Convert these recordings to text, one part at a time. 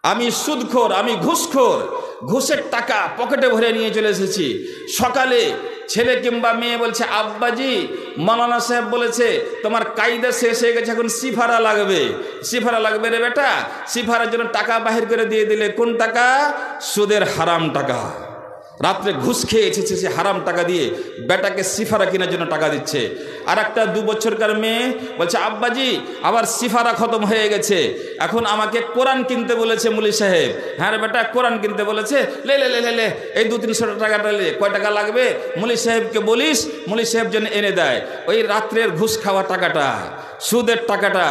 আমি সুদখোর, আমি ঘুষখোর, ঘুষের টাকা পকেটে ভরে নিয়ে চলে এসেছি। সকালে ছেলে কিংবা মেয়ে বলছে, আব্বাজি মৌলানা সাহেব বলেছে তোমার কায়দা শেষ হয়ে গেছে, এখন সিফারা লাগবে। সিফারা লাগবে রে বেটা, সিফারার জন্য টাকা বাহির করে দিয়ে দিলে। কোন টাকা? সুদের হারাম টাকা। রাত্রে ঘুষ খেয়ে এসেছে সে হারাম টাকা দিয়ে বেটাকে সিফারা কেনার জন্য টাকা দিচ্ছে। আর একটা 2 বছরকার মেয়ে বলছে, আব্বাজি আবার সিফারা খতম হয়ে গেছে, এখন আমাকে কোরআন কিনতে বলেছে মুলি সাহেব। হ্যাঁ রে বেটা, কোরআন কিনতে বলেছে, লে লে লে লে লে এই 200-300 টাকাটা লে। কয় টাকা লাগবে? মুলি সাহেবকে বলিস, মুলি সাহেব যেন এনে দেয়। ওই রাত্রের ঘুষ খাওয়া টাকাটা, সুদের টাকাটা,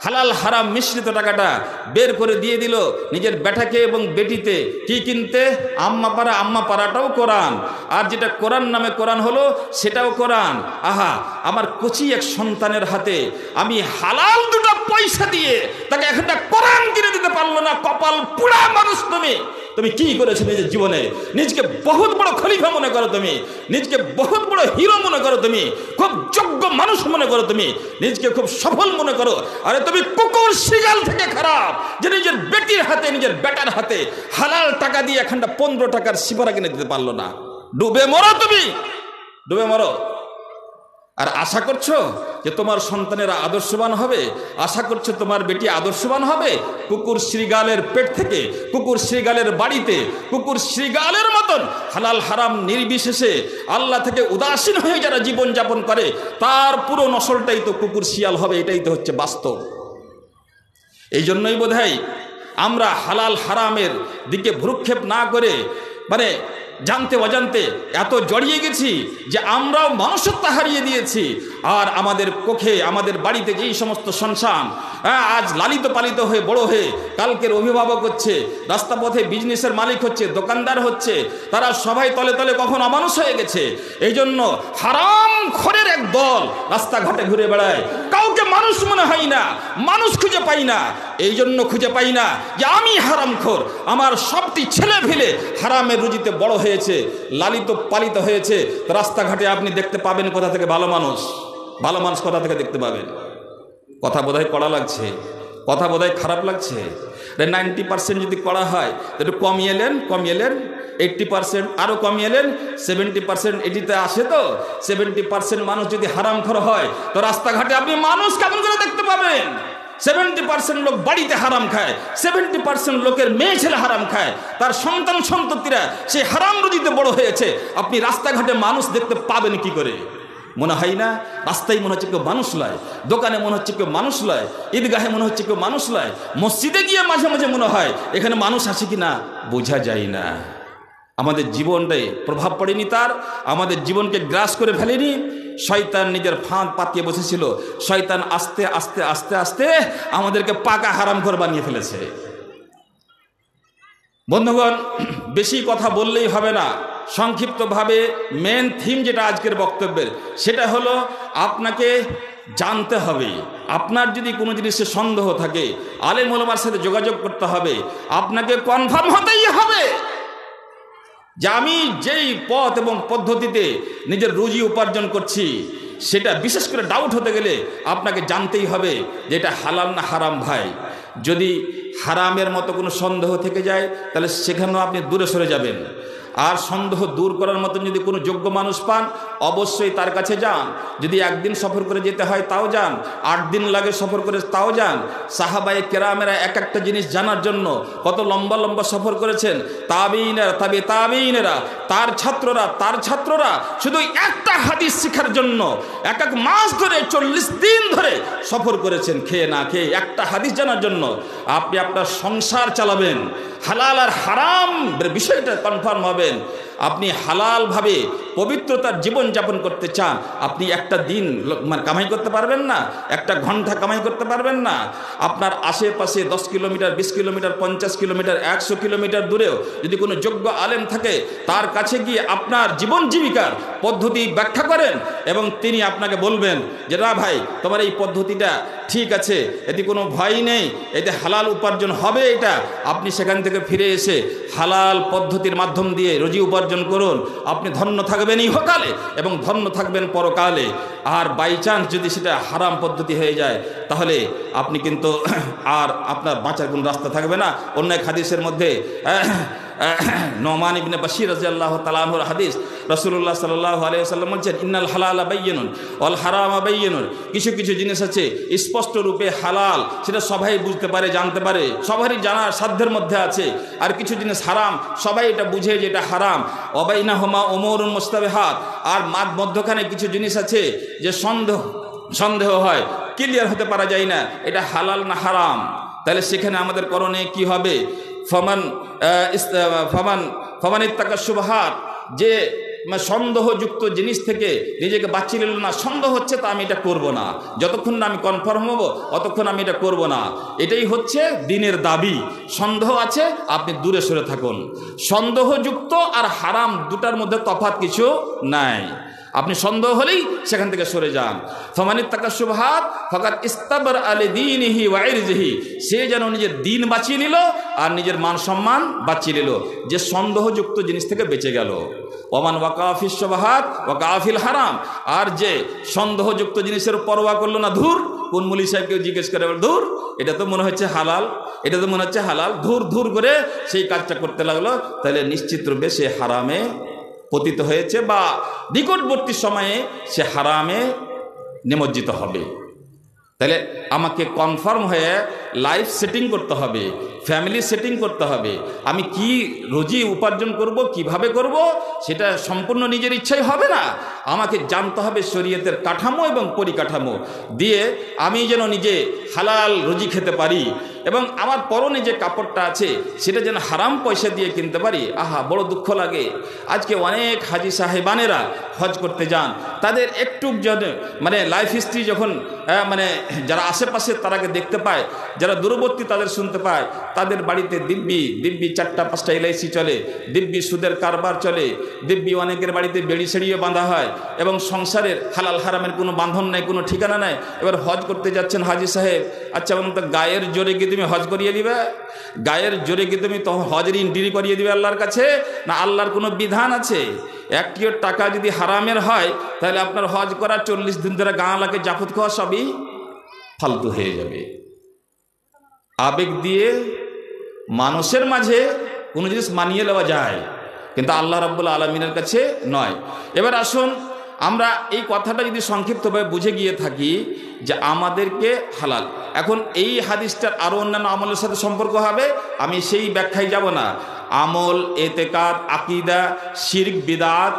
হালাল হারাম মিশ্রিত টাকাটা বের করে দিয়ে দিল নিজের বেটাকে এবং বেটিতে। কি কিনতে? আম্মা পাড়াটাও কোরআন, আর যেটা কোরআন নামে কোরআন হলো সেটাও কোরআন। আহা, আমার কচি এক সন্তানের হাতে আমি হালাল 2টা পয়সা দিয়ে তাকে একটা কোরআন কিনে দিতে পারলো না। কপাল পোড়া মানুষ তুমি। তুমি কি করেছো নিজের জীবনে? নিজকে বহুত বড় খলিফা মনে করো তুমি, নিজকে বহুত বড় হিরো মনে করো তুমি, খুব যোগ্য মানুষ মনে করো তুমি, নিজকে খুব সফল মনে করো। আরে তুমি কুকুর শিগাল থেকে খারাপ যে নিজের বেটির হাতে, নিজের বেটার হাতে হালাল টাকা দিয়ে এখানটা 15 টাকার সিফারা কিনে দিতে পারলো না। ডুবে মরো তুমি, ডুবে মরো। আর আশা করছো যে তোমার সন্তানেরা আদর্শবান হবে, আশা করছো তোমার বেটি আদর্শবান হবে? কুকুর শ্রীগালের পেট থেকে, কুকুর শ্রীগালের বাড়িতে, কুকুর শ্রীগালের মতন হালাল হারাম নির্বিশেষে আল্লাহ থেকে উদাসীন হয়ে যারা জীবন যাপন করে তার পুরো নসলটাই তো কুকুর শিয়াল হবে। এটাই তো হচ্ছে বাস্তব। এই জন্যই বোধহয় আমরা হালাল হারামের দিকে ভ্রুক্ষেপ না করে মানে জানতে অজান্তে এত জড়িয়ে গেছি যে আমরাও মানুষত্ব হারিয়ে দিয়েছি। আর আমাদের কোখে, আমাদের বাড়িতে যেই সমস্ত সন্তান আজ লালিত পালিত হয়ে বড় হয়ে কালকের অভিভাবক হচ্ছে, রাস্তা পথে বিজনেসের মালিক হচ্ছে, দোকানদার হচ্ছে, তারা সবাই তলে তলে কখন অমানুষ হয়ে গেছে। এই জন্য হারাম খোরের এক দল রাস্তাঘাটে ঘুরে বেড়ায়, কাউকে মানুষ মনে হয় না, মানুষ খুঁজে পাই না। এই জন্য খুঁজে পাই না যে আমি হারামখোর, আমার সবটি ছেলে ফেলে হারামের রুজিতে বড় হয়েছে, লালিত পালিত হয়েছে। রাস্তাঘাটে আপনি দেখতে পাবেন কোথা থেকে ভালো মানুষ, ভালো মানুষ কোথা থেকে দেখতে পাবেন? কথা বোধহয় কড়া লাগছে, কথা বোধহয় খারাপ লাগছে। 90% যদি কড়া হয় একটু কমিয়ে এলেন, 80% আরও কমিয়ে এলেন, 70% এটিতে আসে। তো 70% মানুষ যদি হারামখোর হয় তো রাস্তাঘাটে আপনি মানুষ কেমন করে দেখতে পাবেন? 70% লোক বাড়িতে হারাম খায়, 70% লোকের মেয়ে ছেলে হারাম খায়, তার সন্তান সন্ততিরা সেই হারাম রুজিতে বড় হয়েছে। আপনি রাস্তাঘাটে মানুষ দেখতে পাবেন কি করে? মনে হয় না রাস্তায় মনে হচ্ছে কেউ মানুষ লয়, দোকানে মনে হচ্ছে কেউ মানুষ লয়, ঈদগাহে মনে হচ্ছে কেউ মানুষ লয়, মসজিদে গিয়ে মাঝে মাঝে মনে হয় এখানে মানুষ আসে কিনা বোঝা যায় না। আমাদের জীবনটাই প্রভাব পড়েনি তার, আমাদের জীবনকে গ্রাস করে ফেলেনি। শয়তান নিজের ফাঁদ পাতিয়ে বসেছিল, শয়তান আস্তে আস্তে আস্তে আস্তে আমাদেরকে পাকা হারামখোর বানিয়ে ফেলেছে। বন্ধুগণ, বেশি কথা বললেই হবে না, সংক্ষিপ্তভাবে মেন থিম যেটা আজকের বক্তব্যের সেটা হলো আপনাকে জানতে হবে। আপনার যদি কোনো জিনিসে সন্দেহ থাকে আলেম ওলামার সাথে যোগাযোগ করতে হবে, আপনাকে কনফার্ম হতেই হবে যে আমি যেই পথ এবং পদ্ধতিতে নিজের রুজি উপার্জন করছি সেটা বিশেষ করে ডাউট হতে গেলে আপনাকে জানতেই হবে যে এটা হালাল না হারাম। ভাই, যদি হারামের মতো কোনো সন্দেহ থেকে যায় তাহলে সেখানেও আপনি দূরে সরে যাবেন। আর সন্দেহ দূর করার মতন যদি কোনো যোগ্য মানুষ পান অবশ্যই তার কাছে যান। যদি একদিন সফর করে যেতে হয় তাও যান, 8 দিন লাগে সফর করে তাও যান। সাহাবায়ে কেরামেরা এক একটা জিনিস জানার জন্য কত লম্বা লম্বা সফর করেছেন। তাবিঈনেরা, তাবিঈনেরা, তার ছাত্ররা শুধু একটা হাদিস শেখার জন্য এক মাস ধরে 40 দিন ধরে সফর করেছেন, খেয়ে না খেয়ে একটা হাদিস জানার জন্য। আপনি আপনার সংসার চালাবেন, হালাল আর হারাম বিষয়টা কনফার্ম হবেন। আপনি হালালভাবে পবিত্রতার জীবন যাপন করতে চান, আপনি একটা দিন কামাই করতে পারবেন না, একটা ঘন্টা কামাই করতে পারবেন না। আপনার আশেপাশে 10 কিলোমিটার, 20 কিলোমিটার, 50 কিলোমিটার, 100 কিলোমিটার দূরেও যদি কোনো যোগ্য আলেম থাকে তার কাছে গিয়ে আপনার জীবন জীবিকার পদ্ধতি ব্যাখ্যা করেন এবং তিনি আপনাকে বলবেন যে না ভাই তোমার এই পদ্ধতিটা ঠিক আছে, এতে কোনো ভয় নেই, এতে হালাল উপার্জন হবে। এটা আপনি সেখান থেকে ফিরে এসে হালাল পদ্ধতির মাধ্যম দিয়ে রুজি উপার্জন উপার্জন করুন, আপনি ধন্য থাকবেন ইহকালে এবং ধন্য থাকবেন পরকালে। আর বাই চান্স যদি সেটা হারাম পদ্ধতি হয়ে যায় তাহলে আপনি কিন্তু আর আপনার বাঁচার কোনো রাস্তা থাকবে না। অন্য এক হাদিসের মধ্যে নোমান ইবনে বাশির রাদিয়াল্লাহু তাআলা আনহুর হাদিস, রাসূলুল্লাহ সাল্লাল্লাহু আলাইহি ওয়াসাল্লাম বলেছেন, ইন্নাল হালালা বায়্যিনুন ওয়াল হারামা বায়্যিনুন। কিছু কিছু জিনিস আছে স্পষ্ট রূপে হালাল, সেটা সবাই বুঝতে পারে, জানতে পারে, সবারই জানার সাধ্যের মধ্যে আছে। আর কিছু জিনিস হারাম, সবাই এটা বুঝে যে এটা হারাম। ওয়া বাইনাহুমা উমুরুন মুস্তাবিহাত। আর মধ্যখানে কিছু জিনিস আছে যে সন্দেহ হয়, ক্লিয়ার হতে পারা যায় না এটা হালাল না হারাম। তাহলে সেখানে আমাদের করণীয় কি হবে? ফামান ইত্তাকা শুবহাত, যে সন্দেহযুক্ত জিনিস থেকে নিজেকে বাঁচিয়ে নিল না, সন্দেহ হচ্ছে তা আমি এটা করব না, যতক্ষণ না আমি কনফার্ম হব অতক্ষণ আমি এটা করব না। এটাই হচ্ছে দ্বীনের দাবি। সন্দেহ আছে, আপনি দূরে সরে থাকুন। সন্দেহযুক্ত আর হারাম দুটার মধ্যে তফাৎ কিছু নাই। আপনি সন্দেহ হলেই সেখান থেকে সরে যান। ফামানিত্তাকা শুবহাত ফাকাদ ইস্তাবরা লিদীনিহি ওয়া ইরজিহি, সে যেন নিজের দিন বাঁচিয়ে নিল আর নিজের মান সম্মান বাঁচিয়ে নিল, যে সন্দেহযুক্ত জিনিস থেকে বেঁচে গেল। ওমান ওয়াকা ফিশ শুবহাত ওয়াকা ফিল হারাম, আর যে সন্দেহযুক্ত জিনিসের পরোয়া করলো না, ধুর, কোন মুলি সাহেবকে জিজ্ঞেস করে, ধুর এটা তো মনে হচ্ছে হালাল, এটা তো মনে হচ্ছে হালাল, ধুর ধুর করে সেই কাজটা করতে লাগলো, তাহলে নিশ্চিত রূপে সে হারামে পতিত হয়েছে বা নিকটবর্তী সময়ে সে হারামে নিমজ্জিত হবে। তাহলে আমাকে কনফার্ম হয়ে লাইফ সেটিং করতে হবে, ফ্যামিলি সেটিং করতে হবে। আমি কি রুজি উপার্জন করব, কিভাবে করব, সেটা সম্পূর্ণ নিজের ইচ্ছাই হবে না। আমাকে জানতে হবে শরীয়তের কাঠামো এবং পরিকাঠামো দিয়ে আমি যেন নিজে হালাল রুজি খেতে পারি এবং আমার পরনে যে কাপড়টা আছে সেটা যেন হারাম পয়সা দিয়ে কিনতে পারি। আহা, বড় দুঃখ লাগে। আজকে অনেক হাজি সাহেবানেরা হজ করতে যান, তাদের একটু লাইফ হিস্ট্রি যখন যারা আশেপাশে তারাকে দেখতে পায়, যারা দূরবর্তী তাদের শুনতে পায়, তাদের বাড়িতে দিব্যি 4-5টা এলআইসি চলে, দিব্যি সুদের কারবার চলে, দিব্যি অনেকের বাড়িতে বেড়ি সেড়িয়ে বাঁধা হয় এবং সংসারের হালাল হারামের কোনো বাঁধন নাই, কোনো ঠিকানা নাই। এবার হজ করতে যাচ্ছেন হাজি সাহেব, আচ্ছা বলুন তো, গায়ের জোরে কি তুমি হজ করিয়ে দিবে? গায়ের জোরে কি তুমি তখন হজের ইন্ট্রি করিয়ে দিবে আল্লাহর কাছে? না আল্লাহর কোনো বিধান আছে? একটিও টাকা যদি হারামের হয় তাহলে আপনার হজ করা 40 দিন ধরে গাঁলাকে জাফত খাওয়া সবই ফালতু হয়ে যাবে। আবেগ দিয়ে মানুষের মাঝে কোনো জিনিস মানিয়ে নেওয়া যায়, কিন্তু আল্লাহ রাব্বুল আলামিনের কাছে নয়। এবার আসুন আমরা এই কথাটা যদি সংক্ষিপ্তভাবে বুঝে গিয়ে থাকি যে আমাদেরকে হালাল, এখন এই হাদিসটার আরও অন্যান্য আমলের সাথে সম্পর্ক হবে, আমি সেই ব্যাখ্যায় যাব না। আমল, এতেকাদ, আকিদা, শিরক, বিদআত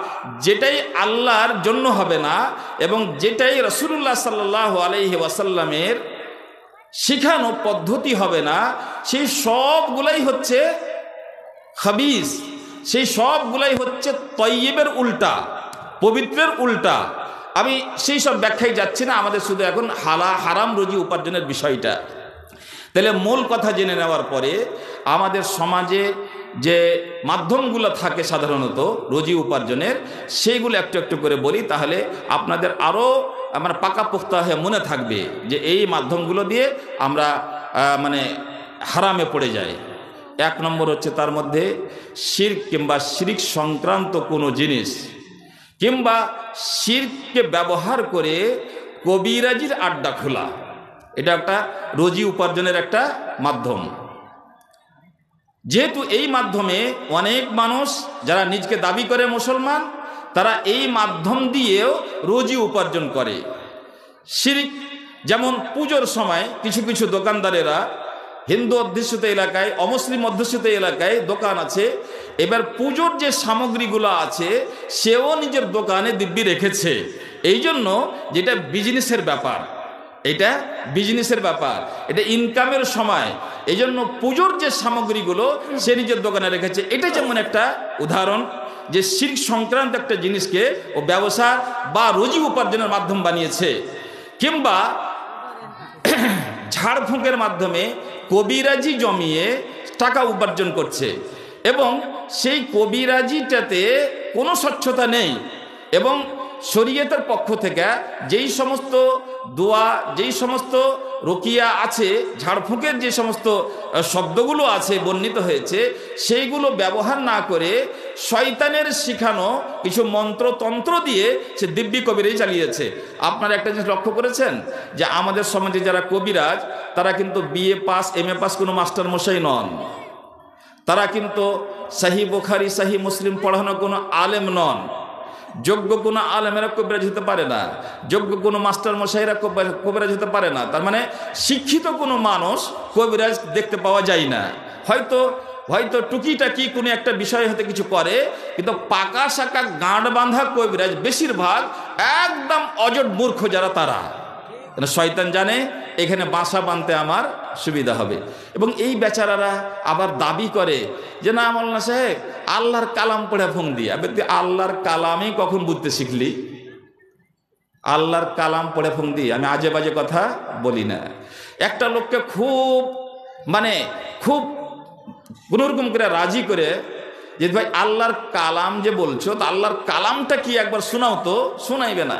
যেটাই আল্লাহর জন্য হবে না এবং যেটাই রাসূলুল্লাহ সাল্লাল্লাহু আলাইহি ওয়াসাল্লামের শিখানো পদ্ধতি হবে না, সেই সবগুলাই হচ্ছে খাবিস, সেই সবগুলাই হচ্ছে তয়্যিবের উল্টা, পবিত্রের উল্টা। আমি সেই সব ব্যাখ্যায় যাচ্ছি না, আমাদের শুধু এখন হারাম রুজি উপার্জনের বিষয়টা। তাহলে মূল কথা জেনে নেওয়ার পরে আমাদের সমাজে যে মাধ্যমগুলো থাকে সাধারণত রুজি উপার্জনের, সেইগুলো একটু একটু করে বলি, তাহলে আপনাদের আরও আমার পাকাপোক্ত হয়ে মনে থাকবে যে এই মাধ্যমগুলো দিয়ে আমরা হারামে পড়ে যাই। 1 নম্বর হচ্ছে তার মধ্যে শিরক কিংবা শিরক সংক্রান্ত কোনো জিনিস কিংবা শিরককে ব্যবহার করে কবিরাজির আড্ডা খোলা, এটা একটা রুজি উপার্জনের একটা মাধ্যম। যেহেতু এই মাধ্যমে অনেক মানুষ যারা নিজকে দাবি করে মুসলমান, তারা এই মাধ্যম দিয়েও রুজি উপার্জন করে। শিরক যেমন পুজোর সময় কিছু কিছু দোকানদারেরা হিন্দু অধ্যুষিত এলাকায়, অমুসলিম অধ্যুষিত এলাকায় দোকান আছে, এবার পুজোর যে সামগ্রীগুলো আছে সেও নিজের দোকানে দিব্যি রেখেছে। এই জন্য যেটা বিজনেসের ব্যাপার, এটা বিজনেসের ব্যাপার, এটা ইনকামের সময়, এই জন্য পুজোর যে সামগ্রীগুলো সে নিজের দোকানে রেখেছে। এটা যেমন একটা উদাহরণ যে শিরক সংক্রান্ত একটা জিনিসকে ও ব্যবসা বা রুজি উপার্জনের মাধ্যম বানিয়েছে। কিংবা ঝাড়ফুঁকের মাধ্যমে কবিরাজি জমিয়ে টাকা উপার্জন করছে এবং সেই কবিরাজিটাতে কোনো স্বচ্ছতা নেই এবং শরীয়তের পক্ষ থেকে যেই সমস্ত দোয়া, যেই সমস্ত রুকিয়া আছে, ঝাড়ফুঁকের যে সমস্ত শব্দগুলো আছে বর্ণিত হয়েছে, সেইগুলো ব্যবহার না করে শয়তানের শিখানো কিছু মন্ত্রতন্ত্র দিয়ে সে দিব্যি কবিরাজি চালিয়েছে। আপনারা একটা জিনিস লক্ষ্য করেছেন যে আমাদের সমাজে যারা কবিরাজ তারা কিন্তু বিএ পাস এমএ পাস কোনো মাস্টার মশাই নন, তারা কিন্তু সহি বুখারী সহি মুসলিম পড়ানো কোনো আলেম নন। যোগ্য কোনো আলেমেরা কবিরাজ হতে পারে না, যোগ্য কোনো মাস্টার মশাইরা কবিরাজ হতে পারে না। তার মানে শিক্ষিত কোনো মানুষ কবিরাজ দেখতে পাওয়া যায় না। হয়তো টুকিটাকি কোনো একটা বিষয় হতে কিছু করে, কিন্তু পাকা শাকা গাঁট বাঁধা কবিরাজ বেশিরভাগ একদম অজট মূর্খ যারা, তারা শয়তান জানে এখানে বাসা বাঁধতে আমার সুবিধা হবে। এবং এই বেচারারা আবার দাবি করে যে না মৌলানা সাহেব আল্লাহর কালাম পড়ে ফোন দিয়ে, তুই আল্লাহর কালামই কখন বুঝতে শিখলি? আল্লাহর কালাম পড়ে ফোন দিয়ে আমি আজে বাজে কথা বলি না। একটা লোককে খুব কোনোরকম করে রাজি করে যে ভাই আল্লাহর কালাম যে বলছো, তো আল্লাহর কালামটা কি একবার শোনাও তো, শোনাইবে না।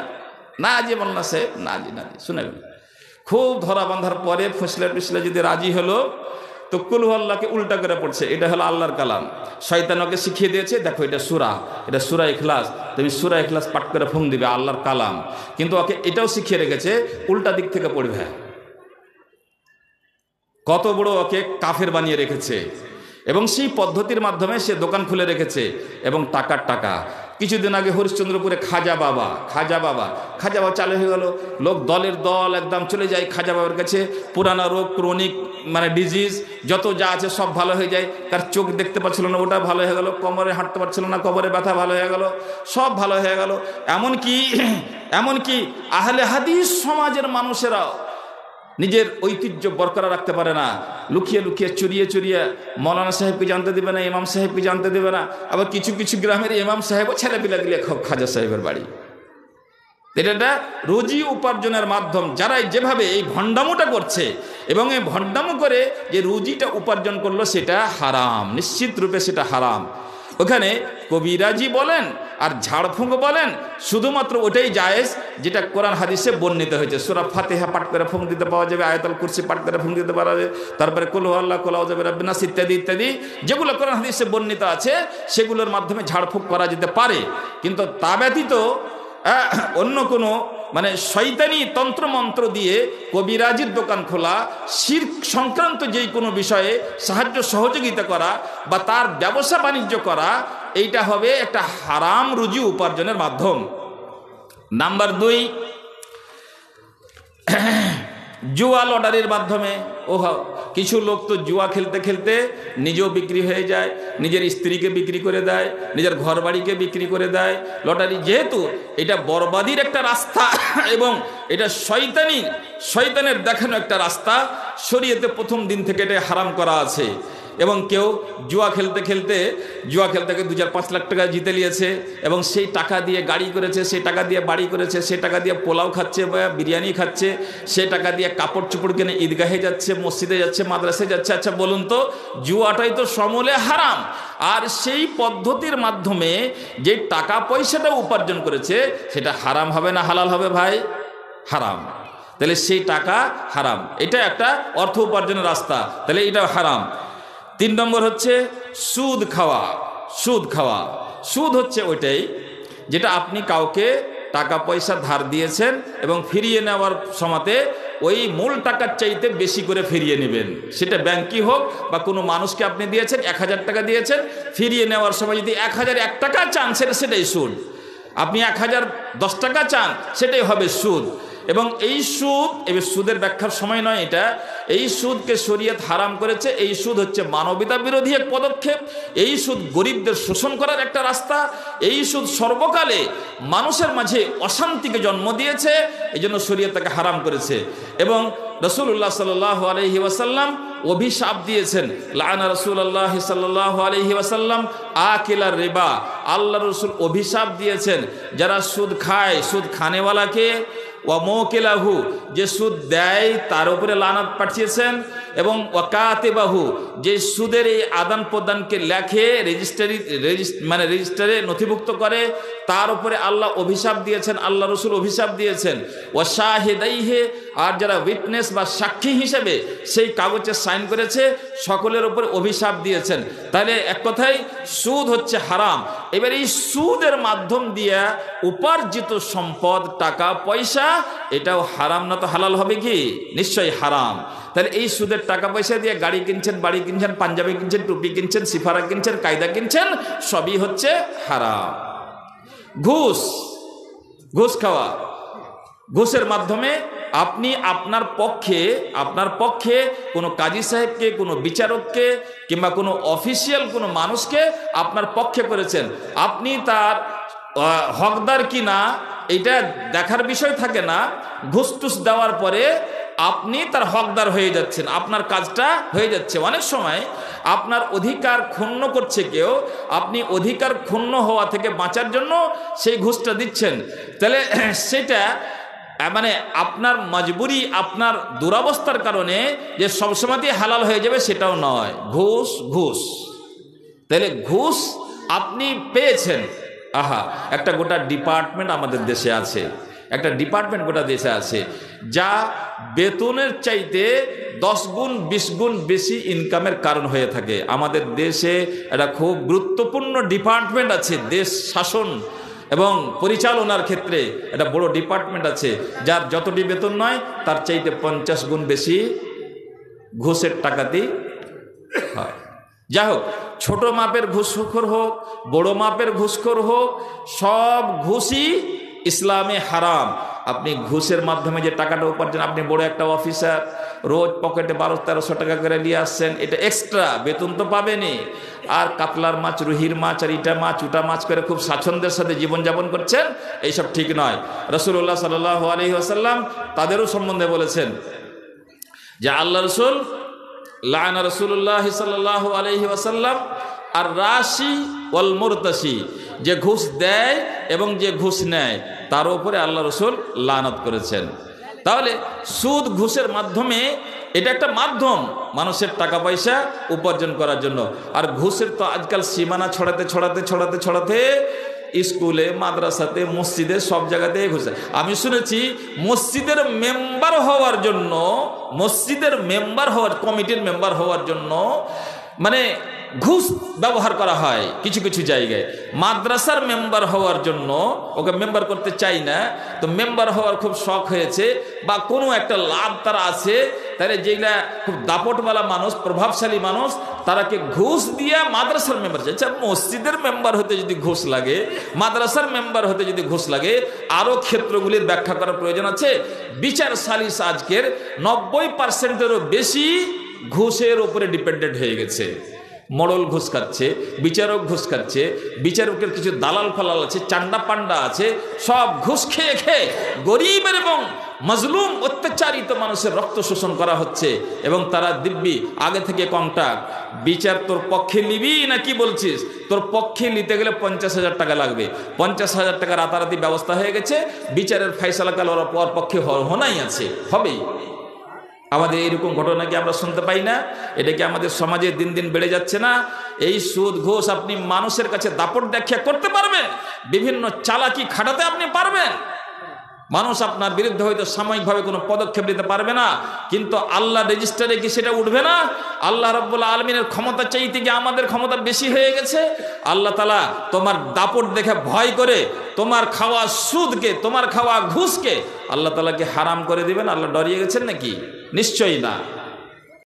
না জি মৌলানা সাহেব, না জি শোনাইবে না। খুব ধরা বাঁধার পরে ফসলে যদি রাজি হলো, তো কুল আল্লাহকে উল্টা করে পড়ছে, এটা হলো আল্লাহর কালাম। শয়তান ওকে শিখিয়ে দিয়েছে, দেখো এটা সূরা ইখলাস, তুমি সূরা ইখলাস পাঠ করে ফোন দিবে, আল্লাহর কালাম। কিন্তু ওকে এটাও শিখিয়ে রেখেছে উল্টা দিক থেকে পড়বে। কত বড় ওকে কাফের বানিয়ে রেখেছে। এবং সেই পদ্ধতির মাধ্যমে সে দোকান খুলে রেখেছে এবং টাকা। কিছুদিন আগে হরিশ্চন্দ্রপুরে খাজা বাবা চালু হয়ে গেল। লোক দলের দল একদম চলে যায় খাজা বাবার কাছে। পুরানা রোগ, ক্রনিক ডিজিজ যত যা আছে সব ভালো হয়ে যায়। তার চোখ দেখতে পাচ্ছিল না, ওটা ভালো হয়ে গেল। কোমরে হাঁটতে পারছিল না, কোমরে ব্যথা ভালো হয়ে গেল, সব ভালো হয়ে গেল। এমনকি আহলে হাদিস সমাজের মানুষেরাও নিজের ঐতিহ্য বরকরার রাখতে পারে না, লুকিয়ে চুরিয়ে মৌলানা সাহেবকে জানতে দেবে না, ইমাম সাহেবকে জানতে দেবে না। আবার কিছু গ্রামের ইমাম সাহেবও ছেলেপিলা দিলে খাজা সাহেবের বাড়ি। এটা রুজি উপার্জনের মাধ্যম। যারা যেভাবে এই ভণ্ডামোটা করছে এবং এই ভণ্ডামো করে যে রুজিটা উপার্জন করলো, সেটা হারাম, নিশ্চিত রূপে সেটা হারাম। ওখানে কবিরাজি বলেন আর ঝাড়ফুঁক বলেন, শুধুমাত্র ওটাই জায়েজ যেটা কোরআন হাদিসে বর্ণিত হয়েছে। সূরা ফাতিহা পাঠ করে ফুঁক দিতে পাওয়া যাবে, আয়াতুল কুরসি পাঠ করে ফুঁক দিতে পাওয়া যাবে, তারপরে কুল হুয়াল্লাহু কুল আউযু বিরাব্বিন নাস ইত্যাদি যেগুলো কোরআন হাদিসে বর্ণিত আছে সেগুলোর মাধ্যমে ঝাড়ফুঁক করা যেতে পারে। কিন্তু তা ব্যতীত অন্য কোনো শয়তানি তন্ত্রমন্ত্র দিয়ে কবিরাজির দোকান খোলা, শিরক সংক্রান্ত যেই কোনো বিষয়ে সাহায্য সহযোগিতা করা বা তার ব্যবসা বাণিজ্য করা, এইটা হবে একটা হারাম রুজি উপার্জনের মাধ্যম। নাম্বার 2, জুয়া লটারির মাধ্যমে। কিছু লোক তো জুয়া খেলতে নিজেও বিক্রি হয়ে যায়, নিজের স্ত্রীকে বিক্রি করে দেয়, নিজের ঘরবাড়িকে বিক্রি করে দেয়। লটারি যেহেতু এটা বরবাদির একটা রাস্তা এবং এটা শয়তানের দেখানো একটা রাস্তা, শরীয়তে প্রথম দিন থেকে এটা হারাম করা আছে। এবং কেউ জুয়া খেলতে 2-4-5 লাখ টাকা জিতে নিয়েছে এবং সেই টাকা দিয়ে গাড়ি করেছে, সেই টাকা দিয়ে বাড়ি করেছে, সেই টাকা দিয়ে পোলাও খাচ্ছে বা বিরিয়ানি খাচ্ছে, সেই টাকা দিয়ে কাপড় চোপড় কিনে ঈদগাহে যাচ্ছে, মসজিদে যাচ্ছে, মাদ্রাসায় যাচ্ছে। আচ্ছা বলুন তো, জুয়াটাই তো সমূলে হারাম। আর সেই পদ্ধতির মাধ্যমে যে টাকা পয়সাটা উপার্জন করেছে সেটা হারাম হবে না হালাল হবে? ভাই হারাম। তাহলে সেই টাকা হারাম, এটা একটা অর্থ উপার্জনের রাস্তা, তাহলে এটা হারাম। 3 নম্বর হচ্ছে সুদ খাওয়া। সুদ হচ্ছে ওইটাই যেটা আপনি কাউকে টাকা পয়সা ধার দিয়েছেন এবং ফিরিয়ে নেওয়ার সময়তে ওই মূল টাকার চাইতে বেশি করে ফিরিয়ে নেবেন। সেটা ব্যাংকই হোক বা কোনো মানুষকে আপনি দিয়েছেন, 1000 টাকা দিয়েছেন, ফিরিয়ে নেওয়ার সময় যদি 1001 টাকা চান সেটাই সুদ। আপনি 1010 টাকা চান সেটাই হবে সুদ। এবং এই সুদের ব্যাখ্যার সময় নয় এটা, এই সুদকে শরীয়ত হারাম করেছে। এই সুদ হচ্ছে মানবতা বিরোধী এক পদক্ষেপ। এই সুদ গরিবদের শোষণ করার একটা রাস্তা। এই সুদ সর্বকালে মানুষের মাঝে অশান্তিকে জন্ম দিয়েছে, এই জন্য শরীয়ত তাকে হারাম করেছে। এবং রাসূলুল্লাহ সাল্লাল্লাহু আলাইহি ওয়াসাল্লাম অভিশাপ দিয়েছেন, লাআনা রাসূলুল্লাহ সাল্লাল্লাহু আলাইহি ওয়াসাল্লাম আকিলার রিবা। আল্লাহ রাসূল অভিশাপ দিয়েছেন যারা সুদ খায়, সুদ খানেওয়ালাকে, ওয়া মুকিলাহু, যে সুদ দেয় তার উপরে লানত পাঠিয়েছেন। এবং ওয়াকাতিবাহু, যে সুদের এই আদান প্রদানকে লেখে রেজিস্টারে নথিভুক্ত করে, তার উপরে আল্লাহ অভিশাপ দিয়েছেন, আল্লাহ রসুল অভিশাপ দিয়েছেন। ওয়া শাহিদাইহে, আর যারা উইটনেস বা সাক্ষী হিসেবে সেই কাগজে সাইন করেছে, সকলের উপরে অভিশাপ দিয়েছেন। তাহলে এক কথায় সুদ হচ্ছে হারাম। এবার এই সুদের মাধ্যম দিয়ে উপার্জিত সম্পদ, টাকা পয়সা, এটাও হারাম না তো হালাল হবে কি? নিশ্চয়ই হারাম। তাহলে এই সুদের টাকা পয়সা দিয়ে গাড়ি কিনছেন, বাড়ি কিনছেন, পাঞ্জাবি কিনছেন, টুপি কিনছেন, সিফারা কিনছেন, কায়দা কিনছেন, সবই হচ্ছে হারাম। ঘুষ খাওয়া, ঘুষের মাধ্যমে আপনি আপনার পক্ষে কোনো কাজী সাহেবকে, কোনো বিচারককে কিংবা কোনো অফিসিয়াল কোনো মানুষকে আপনার পক্ষে করেছেন, আপনি তার হকদার কি না এটা দেখার বিষয় থাকে না। ঘুষ টুস দেওয়ার পরে আপনি তার হকদার হয়ে যাচ্ছেন, আপনার কাজটা হয়ে যাচ্ছে। অনেক সময় আপনার অধিকার ক্ষুণ্ণ করছে কেউ, আপনি অধিকার ক্ষুণ্ণ হওয়া থেকে বাঁচার জন্য সেই ঘুষটা দিচ্ছেন। তাহলে সেটা মানে আপনার মজবুরি, আপনার দুরবস্থার কারণে যে সবসময়তেই হালাল হয়ে যাবে সেটাও নয়। ঘুষ তাহলে ঘুষ আপনি পেয়েছেন। একটা গোটা ডিপার্টমেন্ট আমাদের দেশে আছে, একটা ডিপার্টমেন্ট গোটা দেশে আছে যা বেতনের চাইতে 10 গুণ 20 গুণ বেশি ইনকামের কারণ হয়ে থাকে। আমাদের দেশে একটা খুব গুরুত্বপূর্ণ ডিপার্টমেন্ট আছে, দেশ শাসন এবং পরিচালনার ক্ষেত্রে একটা বড় ডিপার্টমেন্ট আছে, যার যতটি বেতন নয় তার চাইতে 50 গুণ বেশি ঘুষের টাকাতেই হয়। যাই হোক, ছোট মাপের ঘুষখোর হোক, বড় মাপের ঘুষখোর হোক, সব ঘুষই ইসলামে হারাম। আপনি ঘুষের মাধ্যমে যে টাকাটা উপার্জন, আপনি বড় একটা অফিসার, রোজ পকেটে 1200-1300 টাকা করে নিয়ে আসছেন, এটা এক্সট্রা বেতন তো পাবেনই। আর কাতলার মাছ, রুহির মাছ, আর ইটা মাছ, উটা মাছ করে খুব স্বাচ্ছন্দ্যের সাথে জীবনযাপন করছেন, এইসব ঠিক নয়। রাসূলুল্লাহ সাল্লাল্লাহু আলাইহি ওয়াসাল্লাম তাদেরও সম্বন্ধে বলেছেন যে আল্লাহ রসুল লাআনা রাসূলুল্লাহ সাল্লাল্লাহু আলাইহি ওয়াসাল্লাম আর রাশি ওয়াল মুরতাশি, যে ঘুষ দেয় এবং যে ঘুষ নেয় তার উপরে আল্লাহ রসুল লানত করেছেন। তাহলে সুদ ঘুষের মাধ্যমে এটা একটা মাধ্যম মানুষের টাকা পয়সা উপার্জন করার জন্য। আর ঘুষের তো আজকাল সীমানা ছড়াতে স্কুলে, মাদ্রাসাতে, মসজিদে, সব জায়গাতে ঘুষ। আমি শুনেছি মসজিদের মেম্বার হওয়ার কমিটির মেম্বার হওয়ার জন্য মানে ঘুষ ব্যবহার করা হয় কিছু কিছু জায়গায়। মাদ্রাসার মেম্বার হওয়ার জন্য, ওকে মেম্বার করতে চাই না, তো মেম্বার হওয়ার খুব শখ হয়েছে বা কোনো একটা লাভ তারা আছে, তাহলে যেগুলা খুব দাপটওয়ালা মানুষ, প্রভাবশালী মানুষ, তারাকে ঘুষ দিয়ে মাদ্রাসার মেম্বার চাইছে। মসজিদের মেম্বার হতে যদি ঘুষ লাগে, মাদ্রাসার মেম্বার হতে যদি ঘুষ লাগে, আরও ক্ষেত্রগুলির ব্যাখ্যা করার প্রয়োজন আছে। বিচার সালিস আজকের 90%-এরও বেশি ঘুষের উপরে ডিপেন্ডেন্ট হয়ে গেছে। মডল ঘুষ খাচ্ছে, বিচারক ঘুষ খাচ্ছে, বিচারকের কিছু দালাল ফালাল আছে, চান্ডা পান্ডা আছে, সব ঘুষ খেয়ে খেয়ে গরিবের এবং মজলুম অত্যাচারিত মানুষের রক্ত শোষণ করা হচ্ছে। এবং তারা দিব্যি আগে থেকে কন্ট্রাক্ট, বিচার তোর পক্ষে নিবি না কি বলছিস, তোর পক্ষে নিতে গেলে 50,000 টাকা লাগবে। 50,000 টাকা রাতারাতি ব্যবস্থা হয়ে গেছে, বিচারের ফয়সালা কাল ওর পক্ষে হনাই আছে, হবেই। আমাদের এইরকম ঘটনা কি আমরা শুনতে পাই না? এটা কি আমাদের সমাজে দিন দিন বেড়ে যাচ্ছে না? এই সুদ ঘুষ আপনি মানুষের কাছে দাপট ব্যাখ্যা করতে পারবেন, বিভিন্ন চালাকি খাটাতে আপনি পারবেন, মানুষ আপনার বিরুদ্ধে হয়তো সাময়িকভাবে কোনো পদক্ষেপ নিতে পারবে না, কিন্তু আল্লাহ রেজিস্টারে কি সেটা উঠবে না? আল্লাহ রাব্বুল আলামিনের ক্ষমতা চাইতে গিয়ে আমাদের ক্ষমতা বেশি হয়ে গেছে। আল্লাহ তাআলা তোমার দাপট দেখে ভয় করে তোমার খাওয়া সুদকে, তোমার খাওয়া ঘুষকে আল্লাহ তাআলা কি হারাম করে দিবেন? আল্লাহ ডরিয়ে গেছেন নাকি? নিশ্চয়ই না।